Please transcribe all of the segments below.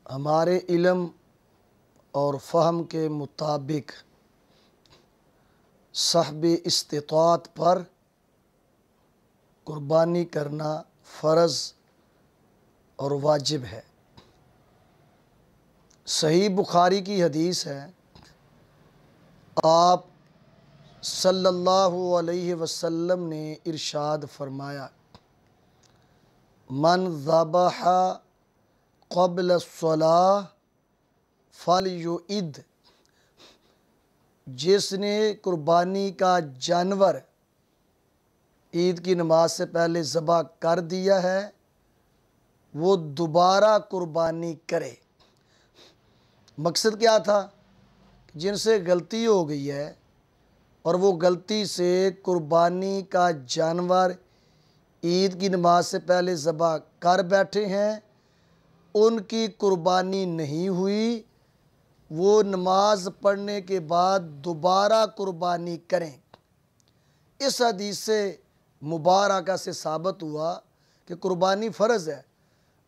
हमारे इल्म और फ़हम के मुताबिक साहबे इस्तिताअत पर कुर्बानी करना फ़र्ज़ और वाजिब है। सही बुखारी की हदीस है, आप सल्लल्लाहु अलैहि वसल्लम ने इरशाद फरमाया, मन ज़बहा क़ब्ल अस्सलाह फ़लयुइद, जिसने कुर्बानी का जानवर ईद की नमाज से पहले ज़बह कर दिया है वो दोबारा कुर्बानी करे। मकसद क्या था? जिनसे गलती हो गई है और वो गलती से कुर्बानी का जानवर ईद की नमाज से पहले ज़बह कर बैठे हैं, उनकी कुर्बानी नहीं हुई, वो नमाज पढ़ने के बाद दोबारा कुर्बानी करें। इस हदीस से मुबारका से साबित हुआ कि कुर्बानी फ़र्ज़ है।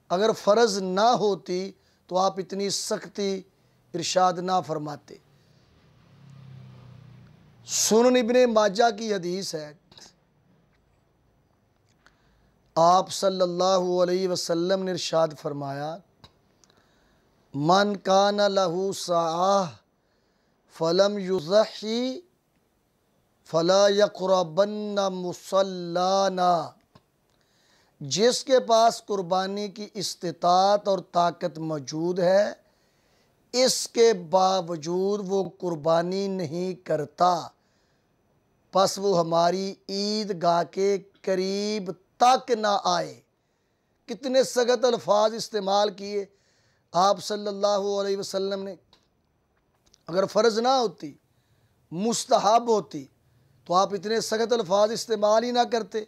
अगर फ़र्ज़ ना होती तो आप इतनी सख्ती इरशाद ना फरमाते। सुनन इब्ने माजा की हदीस है, आप सल्लल्लाहु अलैहि वसल्लम ने इरशाद फरमाया, मन कान लहू साह फलम युज़ही फला यक़रबन्ना मुसल्लाना, जिसके पास कुर्बानी की इस्तिताअत और ताकत मौजूद है, इसके बावजूद वो कुर्बानी नहीं करता, बस वो हमारी ईदगाह के करीब तक ना आए। कितने सख्त अल्फाज इस्तेमाल किए आप सल्लल्लाहु अलैहि वसल्लम ने। अगर फ़र्ज़ ना होती, मुस्तहब होती, तो आप इतने सख्त अल्फाज इस्तेमाल ही ना करते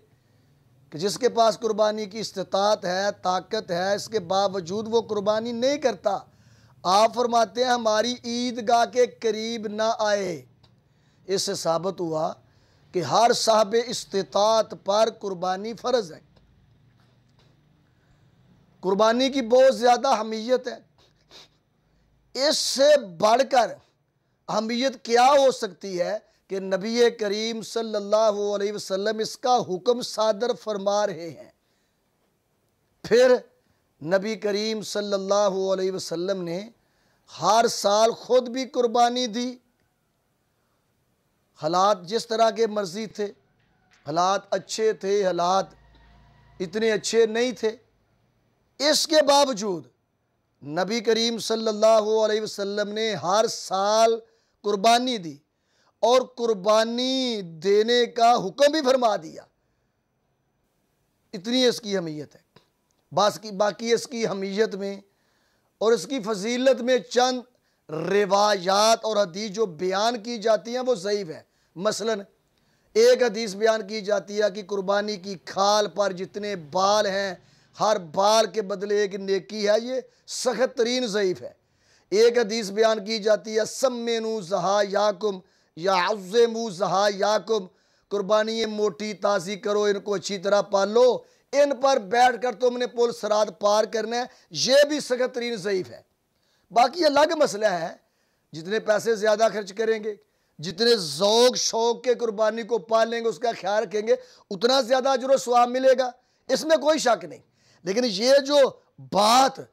कि जिसके पास कुर्बानी की इस्तिताअत है, ताकत है, इसके बावजूद वो कुर्बानी नहीं करता। आप फरमाते हैं हमारी ईदगाह के करीब ना आए। इससे साबित हुआ कि हर साहब इस्तिताअत पर कुर्बानी फ़र्ज़ है। कुर्बानी की बहुत ज़्यादा अहमियत है। इससे बढ़कर अहमियत क्या हो सकती है कि नबी करीम सल्लल्लाहु अलैहि वसल्लम इसका हुक्म सादर फरमा रहे हैं। फिर नबी करीम सल्लल्लाहु अलैहि वसल्लम ने हर साल खुद भी कुर्बानी दी। हालात जिस तरह के मर्जी थे, हालात अच्छे थे, हालात इतने अच्छे नहीं थे, इसके बावजूद नबी करीम सल्लल्लाहु अलैहि वसल्लम ने हर साल कुर्बानी दी और कुर्बानी देने का हुक्म भी फरमा दिया। इतनी इसकी अहमियत है। बाकी इसकी अहमियत में और इसकी फजीलत में चंद रिवायात और हदीस जो बयान की जाती हैं वो ज़ईफ़ है। मसलन एक हदीस बयान की जाती है कि कुर्बानी की खाल पर जितने बाल हैं, हर बाल के बदले एक नेकी है। ये सख्त तरीन ज़ईफ़ है। एक हदीस बयान की जाती है, सम्मेनु ज़हा याकुम या अज़्ज़िमु ज़हा याकुम, कुर्बानी मोटी ताज़ी करो, इनको अच्छी तरह पालो, इन पर बैठ कर तुमने पुल सरात पार करना है। ये भी सख्त तरीन ज़ईफ़ है। बाकी अलग मसला है, जितने पैसे ज़्यादा खर्च करेंगे, जितने ज़ौक़ शौक़ के कुर्बानी को पालेंगे, उसका ख्याल रखेंगे, उतना ज़्यादा अजर व सवाब मिलेगा, इसमें कोई शक नहीं। लेकिन ये जो बात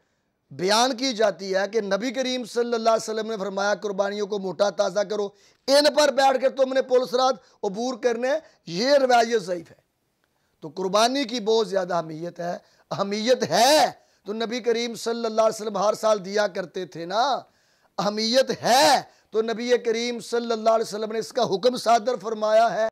बयान की जाती है कि नबी करीम सल्लल्लाहु अलैहि वसल्लम ने फरमाया कुर्बानियों को मोटा ताज़ा करो, इन पर बैठ कर तुमने पुल सरात अबूर करने, ये रवायत ज़ईफ़ है। तो कुर्बानी की बहुत ज़्यादा अहमियत है तो नबी करीम सल्लल्लाहु अलैहि वसल्लम हर साल दिया करते थे ना। अहमियत है तो नबी करीम सल्लल्लाहु अलैहि वसल्लम ने इसका हुक्म सादर फरमाया है।